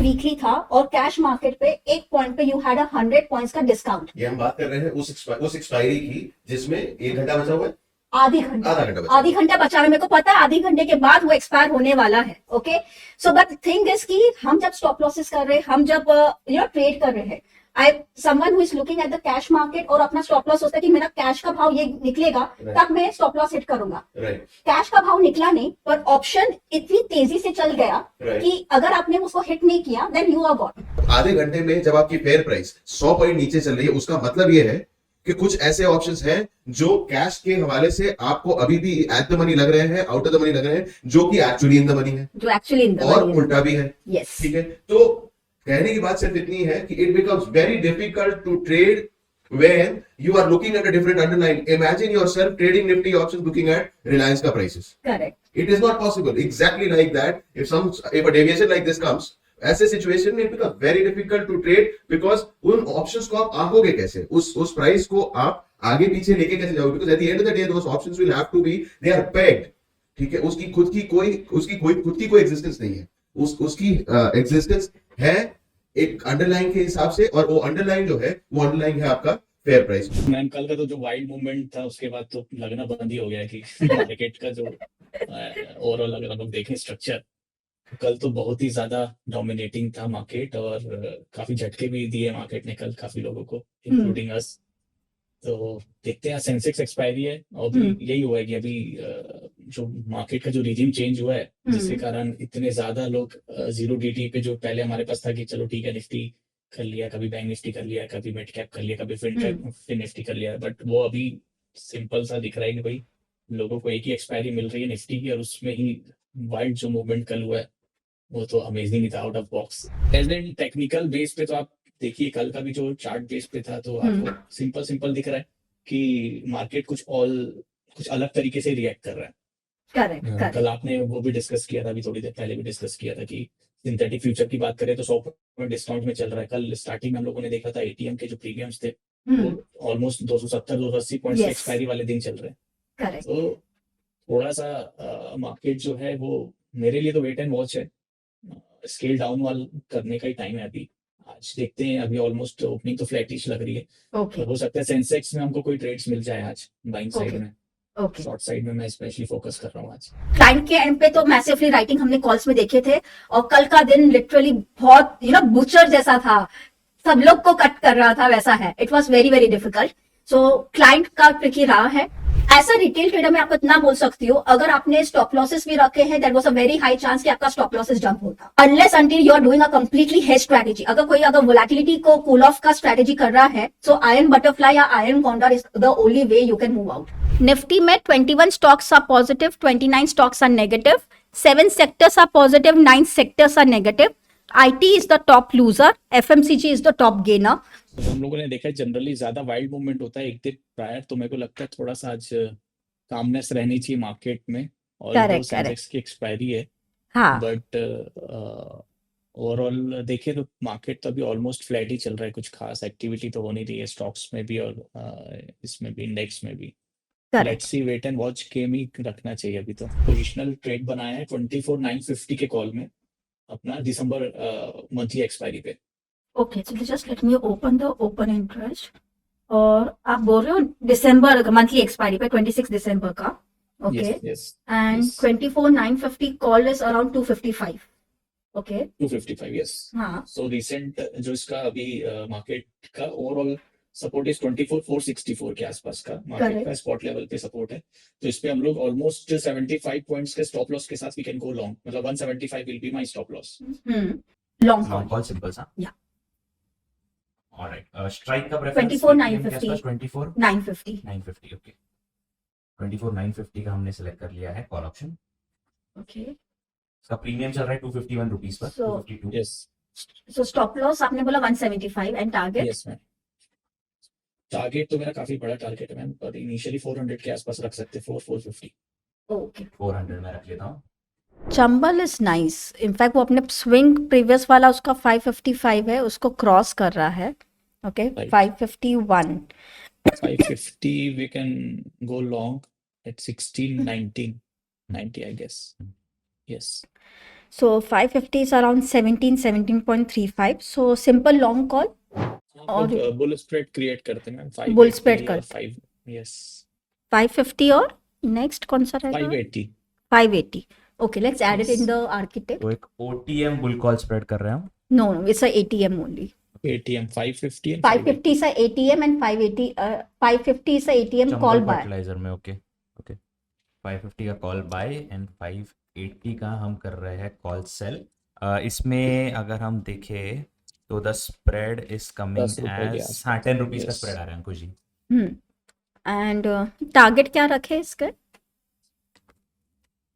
Weekly था और cash market पे एक पॉइंट पे यू हैड 100 पॉइंट्स का डिस्काउंट। ये हम बात कर रहे हैं उस एक्सपायरी की जिसमें 1 घंटा बचा हुआ है। आधी घंटा बचा आधी घंटा बचा है, मेरे को पता है आधी घंटे के बाद वो एक्सपायर होने वाला है। Okay, so but thing is कि हम जब स्टॉप लॉसेस कर रहे हैं, हम जब ट्रेड कर रहे हैं, I someone who is looking at the cash market और अपना स्टॉप लॉस सोचता है कि मेरा कैश का भाव ये निकलेगा तब मैं स्टॉप लॉस हिट करूंगा। कैश का भाव निकला नहीं, पर ऑप्शन इतनी तेजी से चल गया कि अगर आपने उसको हिट नहीं किया देन यू आर गॉट। आधे घंटे में जब आपकी फेयर प्राइस 100 पॉइंट नीचे चल रही है, उसका मतलब ये है कि कुछ ऐसे ऑप्शंस हैं जो कैश के हवाले से आपको अभी भी एट द मनी लग रहे हैं, आउट ऑफ द मनी लग रहे हैं, जो कि एक्चुअली इन द मनी है, जो एक्चुअली इन द और उल्टा भी है। यस, ठीक है, तो कहने की बात सिर्फ इतनी है कि it becomes very difficult to trade when you are looking at a different underlying. Imagine yourself trading Nifty options looking at Reliance ka prices. Correct. It is not possible. Exactly like that. If a deviation like this comes, ऐसे situation में become very difficult to trade, because उन options को आप आंकोगे कैसे, उस price को आप आगे पीछे लेके कैसे जाओगे, because at the end of the day those options will have to be, they are pegged. ठीक है, उसकी खुद की कोई एग्जिस्टेंस नहीं है, उसकी एग्जिस्टेंस है एक अंडरलाइन के हिसाब से, और वो अंडरलाइन जो है वो अंडरलाइन है आपका फेयर प्राइस। मैम कल का तो जो वाइल्ड मूवमेंट था उसके बाद तो लगना बंद ही हो गया है कि मार्केट का जो ओवरऑल अगर हम लोग देखें स्ट्रक्चर, कल तो बहुत ही ज्यादा डोमिनेटिंग था मार्केट, और काफी झटके भी दिए मार्केट ने कल काफी लोगों को, इंक्लूडिंग अस। तो देखते हैं, सेंसेक्स एक्सपायरी है और भी यही हुआ है कि अभी जो मार्केट का जो रिजीम चेंज हुआ है, जिसके कारण इतने ज्यादा लोग जीरो डीटी पे, जो पहले हमारे पास था कि चलो ठीक है निफ्टी कर लिया, कभी बैंक निफ्टी कर लिया, कभी मिड कैप कर लिया, कभी फिन निफ्टी कर लिया, बट वो अभी सिंपल सा दिख रहा है कि भाई लोगों को एक ही एक्सपायरी मिल रही है निफ्टी की, और उसमें ही वाइल्ड जो मूवमेंट कल हुआ है वो तो अमेजिंग ही था, out of box. As an technical base पे तो आप देखिए कल का भी जो चार्ट बेस पे था, तो आपको सिंपल दिख रहा है कि मार्केट कुछ अलग तरीके से रिएक्ट कर रहा है। करेक्ट। कल आपने वो भी डिस्कस किया था, अभी थोड़ी देर पहले भी डिस्कस किया था कि सिंथेटिक फ्यूचर की बात करें तो 100% डिस्काउंट में चल रहा है। कल स्टार्टिंग में हम लोगों ने देखा था एटीएम के जो प्रीमियम्स थे वो ऑलमोस्ट 270-280 पॉइंट्स के एक्सपायरी वाले दिन चल रहे हैं। तो थोड़ा सा मार्केट जो है वो मेरे लिए तो वेट एंड वॉच है, स्केल डाउन वाल करने का ही टाइम है अभी। आज देखते हैं, अभी ऑलमोस्ट ओपनिंग तो फ्लैटिश लग रही है। तो हो सकता है सेंसेक्स में हमको कोई ट्रेड्स मिल जाए आज बाइंग साइड में। शॉर्ट साइड में मैं स्पेशली फोकस कर रहा हूँ आज। क्लाइंट के एंड पे तो मैसिवली राइटिंग हमने कॉल्स में देखे थे, और कल का दिन लिटरली बहुत बुचर जैसा था, सब लोग को कट कर रहा था, वैसा है। It was very very difficult. So client का ट्रिकी रहा है। ऐसा रिटेल ट्रेडर में आपको इतना बोल सकती हूँ, अगर आपने स्टॉप लॉसेस भी रखे हैं, there was a very high chance कि आपका स्टॉप लॉसेस जंप होता, unless until you are doing a completely hedge strategy. अगर वोलेटिलिटी को कूल ऑफ का स्ट्रेटेजी कर रहा है, सो आयरन बटरफ्लाई या iron condor is the only way you can move out. Nifty में 21 stocks are positive, 29 stocks are negative, 7 sectors are positive, 9 sectors are negative. IT is the top loser, FMCG is the top gainer. तो हम लोगों ने देखा है generally ज्यादा wild movement होता है एक दिन प्रायर, तो मेरे को लगता है थोड़ा सा आज कामनेस रहनी चाहिए मार्केट में, और सेंसेक्स की एक्सपायरी है। हाँ, बट ओवरऑल देखें तो मार्केट तो अभी ऑलमोस्ट फ्लैट ही चल रहा है, कुछ खास एक्टिविटी तो हो नहीं रही है स्टॉक्स में भी और इसमें भी, इंडेक्स में भी। Let's see, wait and watch game ही रखना चाहिए अभी तो। पोजिशनल ट्रेड बनाया है 24,950 के कॉल में अपना दिसंबर मंथली एक्सपायरी पे। Okay, so just let me open the open interest. और आप बोल रहे हो दिसंबर मंथली एक्सपायरी पे 26 दिसंबर का। Okay, and 24,950 call is around 255। Okay, 255, yes. हाँ, सो रिसेंट जो इसका अभी मार्केट का ओवरऑल सपोर्ट इज 24,464 के आसपास का मार्केट का स्पॉट लेवल पे सपोर्ट है। तो इस पे हम लोग ऑलमोस्ट 75 पॉइंट्स के स्टॉप लॉस के साथ वी कैन गो लॉन्ग, मतलब 175 will be my stop loss. Long call simple सा। या ऑलराइट, स्ट्राइक का प्रेफरेंस 24,950 950 ओके। 24,950 का हमने सिलेक्ट कर लिया है कॉल ऑप्शन। ओके, इसका प्रीमियम चल रहा है 251 रुपीस पर। 252, यस। सो स्टॉप लॉस आपने बोला 175 and target? Yes ma'am, target तो मेरा काफी बड़ा टारगेट है मैम, पर इनिशियली 400 के आसपास रख सकते हैं, 450। ओके, 400 में रख लेता हूँ। Chambal is nice. इनफैक्ट वो अपने स्विंग प्रीवियस वाला उसका 555 है, उसको क्रॉस कर रहा है। Okay, 551 we can go long at 16, 19, 90 I guess. Yes. So 550 is around 17.35. So simple long call. और बुल स्प्रेड क्रिएट करते हैं मैम, 580 Bull spread और करते 5, यस 550 और नेक्स्ट कौन सा रहेगा? 580 580. Okay, let's add it in the architect. तो एक OTM बुल कॉल स्प्रेड कर रहे हैं हम। No, it's a ATM only. ATM 550 and 550 is a ATM and 550 is a ATM call Chambal buy. Fertiliser में ओके ओके 550 का कॉल बाय एंड 580 का हम कर रहे हैं कॉल सेल। इसमें अगर हम देखें तो द स्प्रेड इज कमिंग 10 रुपए के एज आसपास। 10 रुपीज का Yes. स्प्रेड आ रहा है अंकुश जी। एंड टारगेट क्या रखे इसके?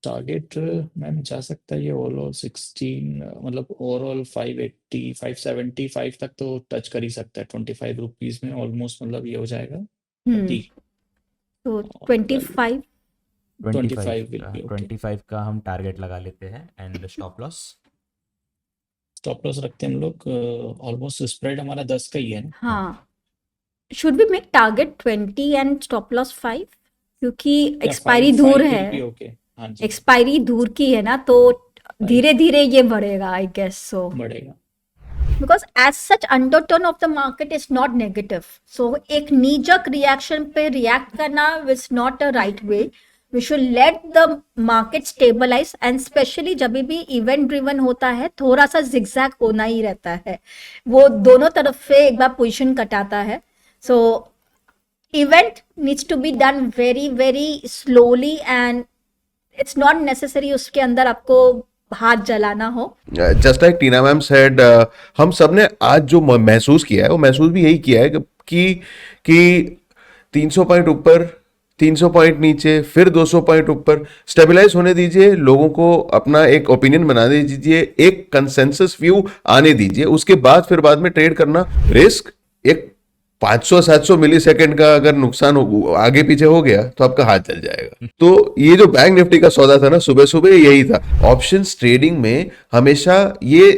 टारगेट मैम जा सकता है ये ओवरऑल 16, मतलब ओवरऑल 580 575 तक तो टच कर ही सकता है, 25 रुपीज में ऑलमोस्ट, मतलब ये हो जाएगा 30। तो 25. 25 will be okay. 25 का हम टारगेट लगा लेते हैं and stop loss stop loss रखते हैं हम लोग, ऑलमोस्ट स्प्रेड हमारा 10 का ही है ना। हाँ, should be make target 20 and stop loss 5, क्योंकि एक्सपायरी दूर है, ओके हाँ जी एक्सपायरी दूर की है ना, तो धीरे धीरे ये बढ़ेगा आई गेस सो, बढ़ेगा। Because as such undertone of the market is not negative, so एक नीजक रिएक्शन पे रिएक्ट करना is not a right way. We should let the market stabilise, and specially जब भी इवेंट ड्रिवन होता है थोड़ा सा जिगजैग होना ही रहता है, वो दोनों तरफ से एक बार पोजीशन कटाता है। So event needs to be done very very slowly and it's not necessary उसके अंदर आपको हाथ जलाना हो। Just like Tina ma'am said, हम सब ने आज जो महसूस किया है वो महसूस भी यही किया है कि 300 पॉइंट ऊपर, 300 पॉइंट नीचे, फिर 200 पॉइंट ऊपर, स्टेबलाइज होने दीजिए, लोगों को अपना एक ओपिनियन बना दीजिए, एक कंसेंसस व्यू आने दीजिए, उसके बाद फिर बाद में ट्रेड करना। रिस्क एक 500-700 मिली सेकेंड का अगर नुकसान आगे पीछे हो गया तो आपका हाथ जल जाएगा। तो ये जो बैंक निफ्टी का सौदा था ना, सुबह सुबह यही था। ऑप्शंस ट्रेडिंग में हमेशा ये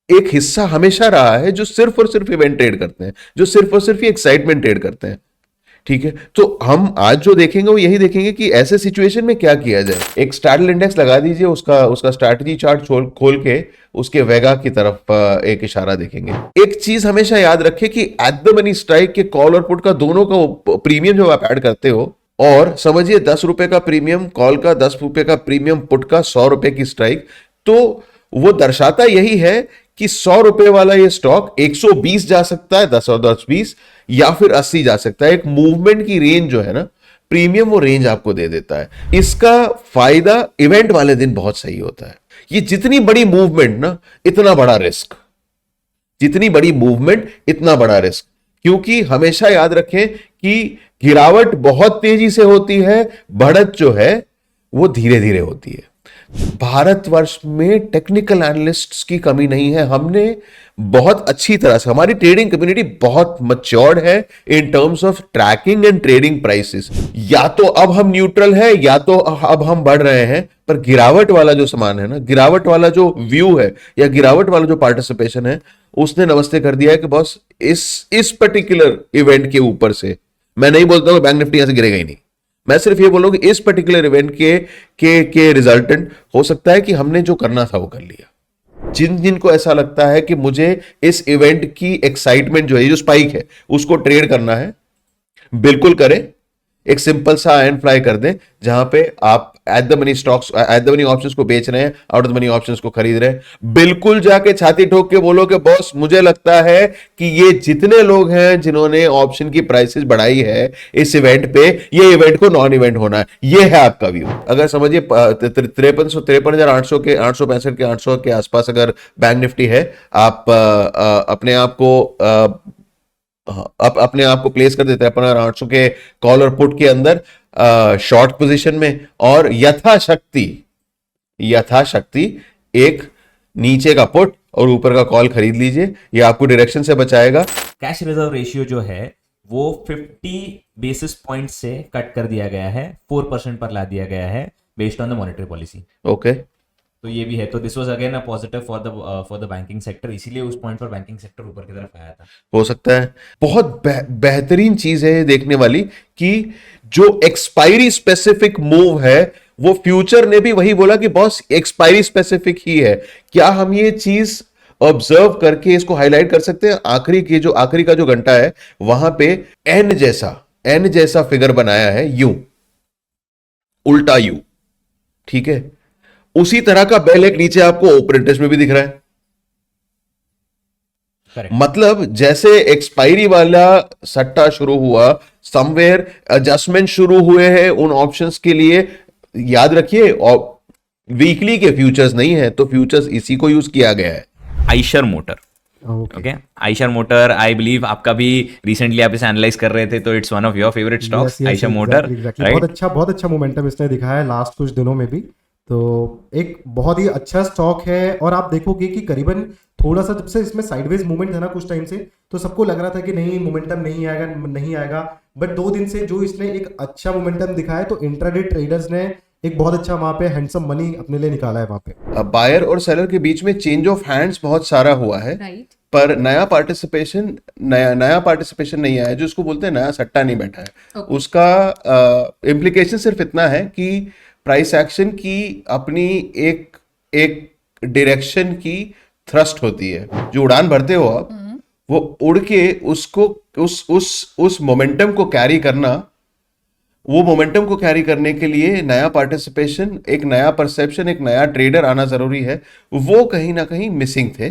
एक हिस्सा हमेशा रहा है जो सिर्फ और सिर्फ इवेंट ट्रेड करते हैं, जो सिर्फ और सिर्फ एक्साइटमेंट ट्रेड करते हैं। ठीक है, तो हम आज जो देखेंगे वो यही देखेंगे कि ऐसे सिचुएशन में क्या किया जाए। एक स्टार्टल इंडेक्स लगा दीजिए, उसका स्ट्रैटेजी चार्ट खोल के उसके वेगा की तरफ एक इशारा देखेंगे। एक चीज हमेशा याद रखें कि एट द मनी स्ट्राइक के कॉल और पुट का दोनों का प्रीमियम जब आप ऐड करते हो, और समझिए 10 रुपए का प्रीमियम कॉल का, 10 रुपए का प्रीमियम पुट का, 100 रुपए की स्ट्राइक, तो वो दर्शाता यही है कि 100 रुपए वाला ये स्टॉक 120 जा सकता है, 10 और 10 20, या फिर 80 जा सकता है। एक मूवमेंट की रेंज जो है ना, प्रीमियम वो रेंज आपको दे देता है। इसका फायदा इवेंट वाले दिन बहुत सही होता है। ये जितनी बड़ी मूवमेंट ना, इतना बड़ा रिस्क, जितनी बड़ी मूवमेंट इतना बड़ा रिस्क, क्योंकि हमेशा याद रखें कि गिरावट बहुत तेजी से होती है, बढ़त जो है वो धीरे धीरे होती है। भारतवर्ष में टेक्निकल एनालिस्ट्स की कमी नहीं है। हमने बहुत अच्छी तरह से, हमारी ट्रेडिंग कम्युनिटी बहुत मैच्योर्ड है in terms of tracking and trading prices. या तो अब हम न्यूट्रल है, या तो अब हम बढ़ रहे हैं, पर गिरावट वाला जो सामान है ना, गिरावट वाला जो व्यू है या गिरावट वाला जो पार्टिसिपेशन है, उसने नमस्ते कर दिया है कि बॉस इस पर्टिकुलर इवेंट के ऊपर से, मैं नहीं बोलता हूं बैंक निफ्टी यहां से गिरेगा ही नहीं, मैं सिर्फ ये बोलूं कि इस पर्टिकुलर इवेंट के रिजल्टेंट हो सकता है कि हमने जो करना था वो कर लिया। जिनको ऐसा लगता है कि मुझे इस इवेंट की एक्साइटमेंट जो है, जो स्पाइक है, उसको ट्रेड करना है, बिल्कुल करें। एक सिंपल सा आयरन फ्लाई कर दें, जहां पे आप at the money stocks, at the money options को बेच रहे हैं, out of the money options को खरीद रहे हैं। बिल्कुल जाके छाती ठोक के बोलो कि बॉस मुझे लगता है कि ये जितने लोग हैं जिन्होंने ऑप्शन की प्राइसेस बढ़ाई है इस इवेंट पे, ये इवेंट को नॉन इवेंट होना है। ये है आपका व्यू। अगर समझिए 53,800 के 865 के 800 के आसपास अगर बैंक निफ्टी है, आप अपने आप को प्लेस कर देते हैं अपना 800 के कॉल और पुट के अंदर शॉर्ट पोजीशन में, और यथाशक्ति एक नीचे का पुट और ऊपर का कॉल खरीद लीजिए। ये आपको डायरेक्शन से बचाएगा। कैश रिजर्व रेशियो जो है वो 50 बेसिस पॉइंट से कट कर दिया गया है, 4% पर ला दिया गया है based on the monetary policy. Okay, तो ये भी है। तो this was again a positive for the banking sector, इसीलिए उस पॉइंट पर बैंकिंग सेक्टर ऊपर की तरफ आया था। हो सकता है। बहुत बेहतरीन चीज है देखने वाली कि जो एक्सपायरी स्पेसिफिक मूव है वो फ्यूचर ने भी वही बोला कि बॉस एक्सपायरी स्पेसिफिक ही है। क्या हम ये चीज ऑब्जर्व करके इसको हाईलाइट कर सकते हैं? आखिरी का जो घंटा है वहां पे एन जैसा फिगर बनाया है, यूं उल्टा यू, ठीक है। उसी तरह का बेल एक नीचे आपको ओपन इंटरेस्ट में भी दिख रहा है। करेक्ट। मतलब जैसे एक्सपायरी वाला सट्टा शुरू हुआ, समवेयर एडजस्टमेंट शुरू हुए हैं उन ऑप्शंस के लिए। याद रखिए, और वीकली के फ्यूचर्स नहीं है, तो फ्यूचर्स इसी को यूज किया गया है। Eicher motor, okay, Eicher motor, I believe आपका भी रिसेंटली आप इसे एनालाइज कर रहे थे, तो it's one of your favourite stocks, Eicher motor, right? बहुत अच्छा मोमेंटम इसने दिखाया है लास्ट कुछ दिनों में भी। तो एक बहुत ही अच्छा स्टॉक है। और आप देखोगे कि करीबन थोड़ा सा जब से इसमें साइडवेज मूवमेंट है ना कुछ टाइम से, तो सबको लग रहा था कि नहीं मोमेंटम नहीं आएगा। बट 2 दिन से जो इसने एक अच्छा मोमेंटम दिखाया, तो इंट्राडे ट्रेडर्स ने एक बहुत अच्छा वहां पे हैंडसम मनी अपने लिए निकाला है वहां पे। बायर और सेलर के बीच में चेंज ऑफ हैंड्स बहुत सारा हुआ है, राइट। पर नया पार्टिसिपेशन नहीं आया, जो इसको बोलते हैं नया सट्टा नहीं बैठा है। उसका इम्प्लीकेशन सिर्फ इतना है कि प्राइस एक्शन की अपनी एक डायरेक्शन की थ्रस्ट होती है। जो उड़ान भरते हो आप, वो उड़ के उसको उस मोमेंटम को कैरी करना, वो मोमेंटम को कैरी करने के लिए नया पार्टिसिपेशन, एक नया परसेप्शन, एक नया ट्रेडर आना जरूरी है। वो कहीं ना कहीं मिसिंग थे।